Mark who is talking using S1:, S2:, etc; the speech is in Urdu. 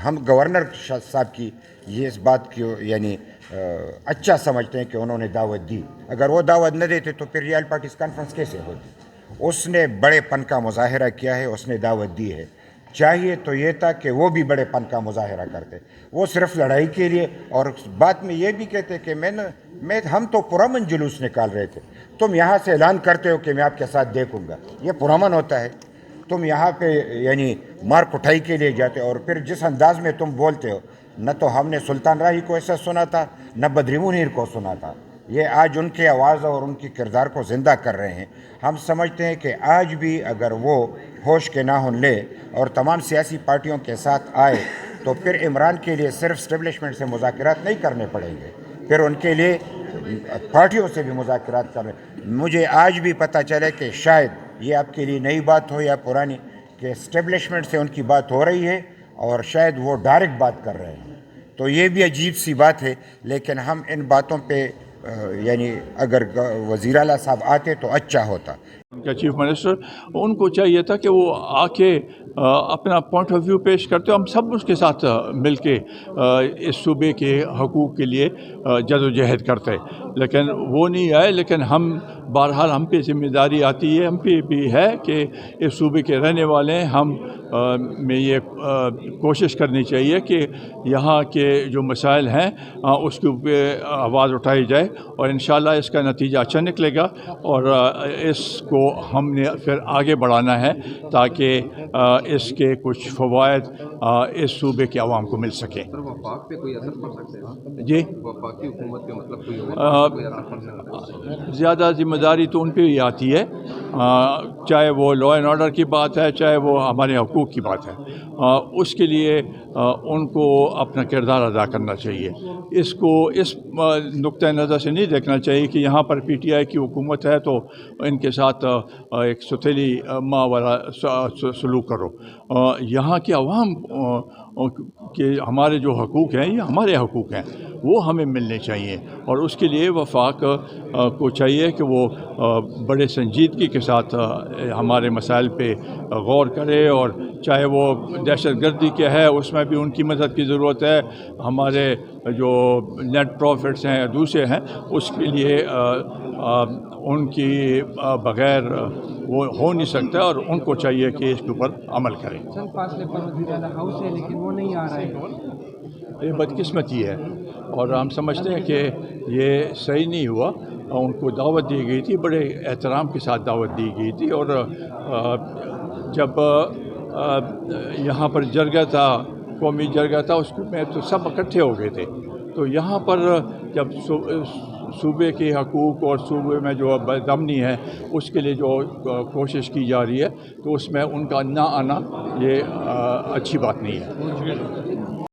S1: ہم گورنر صاحب کی یہ اس بات کی یعنی اچھا سمجھتے ہیں کہ انہوں نے دعوت دی. اگر وہ دعوت نہ دیتے تو پھر ریئل پارٹیز کانفرنس کیسے ہوتی؟ اس نے بڑے پن کا مظاہرہ کیا ہے, اس نے دعوت دی ہے. چاہیے تو یہ تھا کہ وہ بھی بڑے پن کا مظاہرہ کرتے. وہ صرف لڑائی کے لیے, اور بات میں یہ بھی کہتے کہ ہم تو پرامن جلوس نکال رہے تھے, تم یہاں سے اعلان کرتے ہو کہ میں آپ کے ساتھ دیکھوں گا. یہ پرامن ہوتا ہے؟ تم یہاں پہ یعنی مار کٹائی کے لیے جاتے, اور پھر جس انداز میں تم بولتے ہو, نہ تو ہم نے سلطان راہی کو ایسا سنا تھا, نہ بدری منیر کو سنا تھا. یہ آج ان کے آواز اور ان کی کردار کو زندہ کر رہے ہیں. ہم سمجھتے ہیں کہ آج بھی اگر وہ ہوش کے ناخن لے اور تمام سیاسی پارٹیوں کے ساتھ آئے تو پھر عمران کے لیے صرف اسٹیبلشمنٹ سے مذاکرات نہیں کرنے پڑیں گے, پھر ان کے لیے پارٹیوں سے بھی مذاکرات کرنے. مجھے آج بھی پتہ چلے کہ شاید یہ آپ کے لیے نئی بات ہو یا پرانی, کہ اسٹیبلشمنٹ سے ان کی بات ہو رہی ہے اور شاید وہ ڈائریکٹ بات کر رہے ہیں. تو یہ بھی عجیب سی بات ہے. لیکن ہم ان باتوں پہ یعنی اگر وزیر اعلیٰ صاحب آتے تو اچھا ہوتا.
S2: ان کا چیف منسٹر, ان کو چاہیے تھا کہ وہ آ کے اپنا پوائنٹ آف ویو پیش کرتے. ہم سب اس کے ساتھ مل کے اس صوبے کے حقوق کے لیے جد و جہد کرتے, لیکن وہ نہیں آئے. لیکن ہم بہرحال ہم پہ ذمہ داری آتی ہے, ہم پہ بھی ہے کہ اس صوبے کے رہنے والے ہیں. ہم میں یہ کوشش کرنی چاہیے کہ یہاں کے جو مسائل ہیں اس کے اوپر آواز اٹھائی جائے, اور انشاءاللہ اس کا نتیجہ اچھا نکلے گا, اور اس کو ہم نے پھر آگے بڑھانا ہے تاکہ اس کے کچھ فوائد اس صوبے کے عوام کو مل سکیں.
S3: وفاق پہ کوئی اثر پڑ سکتا ہے؟
S2: جی,
S3: وفاقی حکومت پہ مطلب کوئی اثر پڑ سکتا ہے؟
S2: زیادہ ذمہ داری تو ان پہ ہی آتی ہے, چاہے وہ لا اینڈ آرڈر کی بات ہے, چاہے وہ ہمارے حقوق کی بات ہے. اس کے لیے ان کو اپنا کردار ادا کرنا چاہیے. اس کو اس نقطۂ نظر سے نہیں دیکھنا چاہیے کہ یہاں پر پی ٹی آئی کی حکومت ہے تو ان کے ساتھ ایک ستیلی ماں والا سلوک کرو. یہاں کے عوام کہ ہمارے جو حقوق ہیں یہ ہمارے حقوق ہیں, وہ ہمیں ملنے چاہیے. اور اس کے لیے وفاق کو چاہیے کہ وہ بڑے سنجیدگی کے ساتھ ہمارے مسائل پہ غور کرے, اور چاہے وہ دہشت گردی کیا ہے اس میں بھی ان کی مدد کی ضرورت ہے. ہمارے جو نیٹ پروفٹس ہیں دوسرے ہیں اس کے لیے ان کی بغیر وہ ہو نہیں سکتا, اور ان کو چاہیے کہ اس کے اوپر عمل کریں.
S4: چند فاصلے پر وزیر اعلیٰ ہاؤس ہے لیکن وہ نہیں آ رہے ہیں.
S2: یہ بدقسمتی ہے, اور ہم سمجھتے ہیں کہ یہ صحیح نہیں ہوا. ان کو دعوت دی گئی تھی, بڑے احترام کے ساتھ دعوت دی گئی تھی, اور جب یہاں پر جرگہ تھا, قومی جرگہ تھا, اس میں تو سب اکٹھے ہو گئے تھے. تو یہاں پر جب صوبے کے حقوق اور صوبے میں جو بدامنی ہے اس کے لیے جو کوشش کی جا رہی ہے, تو اس میں ان کا نہ آنا یہ اچھی بات نہیں ہے.